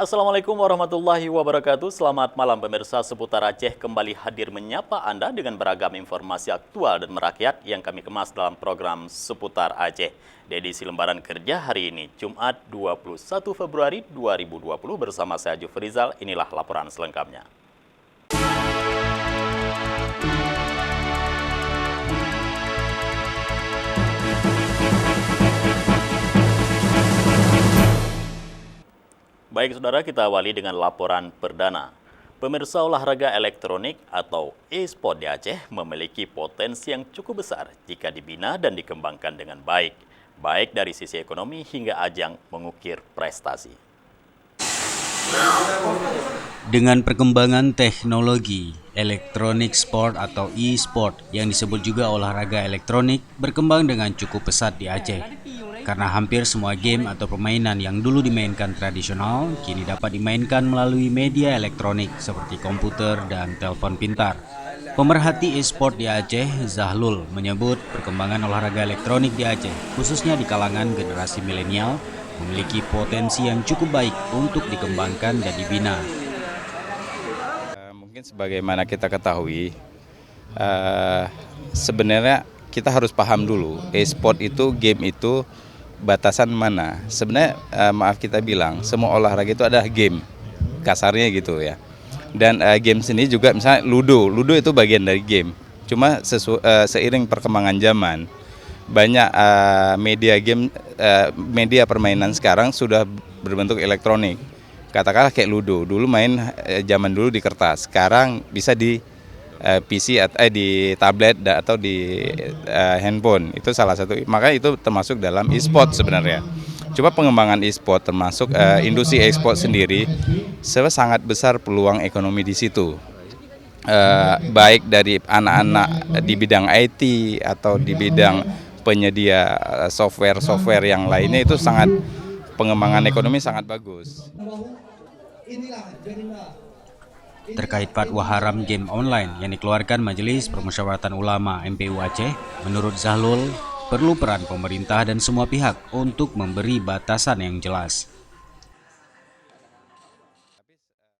Assalamualaikum warahmatullahi wabarakatuh. Selamat malam pemirsa. Seputar Aceh kembali hadir menyapa Anda dengan beragam informasi aktual dan merakyat yang kami kemas dalam program Seputar Aceh. Di edisi lembaran kerja hari ini, Jumat 21 Februari 2020 bersama saya Jufrizal. Inilah laporan selengkapnya. Baik saudara, kita awali dengan laporan perdana. Pemirsa, olahraga elektronik atau e-sport di Aceh memiliki potensi yang cukup besar jika dibina dan dikembangkan dengan baik dari sisi ekonomi hingga ajang mengukir prestasi. Dengan perkembangan teknologi, elektronik sport atau e-sport yang disebut juga olahraga elektronik berkembang dengan cukup pesat di Aceh. Karena hampir semua game atau permainan yang dulu dimainkan tradisional, kini dapat dimainkan melalui media elektronik seperti komputer dan telepon pintar. Pemerhati e-sport di Aceh, Zahlul, menyebut perkembangan olahraga elektronik di Aceh, khususnya di kalangan generasi milenial, memiliki potensi yang cukup baik untuk dikembangkan dan dibina. Mungkin sebagaimana kita ketahui, sebenarnya kita harus paham dulu, e-sport itu, game itu, batasan mana. Sebenarnya maaf kita bilang, semua olahraga itu adalah game, kasarnya gitu ya. Dan game sini juga misalnya Ludo itu bagian dari game. Cuma seiring perkembangan zaman, banyak media game, media permainan sekarang sudah berbentuk elektronik. Katakanlah kayak Ludo, dulu main zaman dulu di kertas, sekarang bisa di PC atau di tablet atau di handphone. Itu salah satu, makanya itu termasuk dalam e-sport sebenarnya. Coba pengembangan e-sport termasuk industri e-sport sendiri, sangat besar peluang ekonomi di situ. Baik dari anak-anak di bidang IT atau di bidang penyedia software yang lainnya, itu sangat pengembangan ekonomi sangat bagus. Terkait fatwa haram game online yang dikeluarkan Majelis Permusyawaratan Ulama MPU Aceh, menurut Zahlul, perlu peran pemerintah dan semua pihak untuk memberi batasan yang jelas.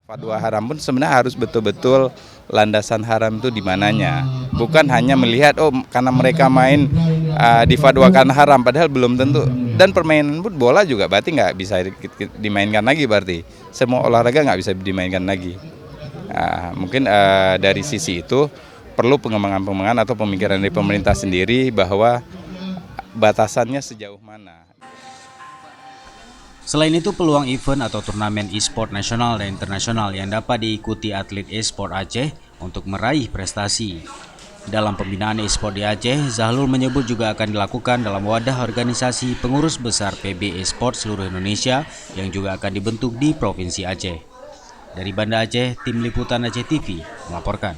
Fatwa haram pun sebenarnya harus betul-betul landasan haram itu di mananya. Bukan hanya melihat, karena mereka main difatwakan haram, padahal belum tentu. Dan permainan pun bola juga berarti nggak bisa dimainkan lagi berarti. Semua olahraga nggak bisa dimainkan lagi. Mungkin dari sisi itu perlu pengembangan atau pemikiran dari pemerintah sendiri bahwa batasannya sejauh mana. Selain itu, peluang event atau turnamen e-sport nasional dan internasional yang dapat diikuti atlet e-sport Aceh untuk meraih prestasi. Dalam pembinaan e-sport di Aceh, Zahlul menyebut juga akan dilakukan dalam wadah organisasi pengurus besar PB e-sport seluruh Indonesia yang juga akan dibentuk di Provinsi Aceh. Dari Banda Aceh, Tim Liputan Aceh TV melaporkan.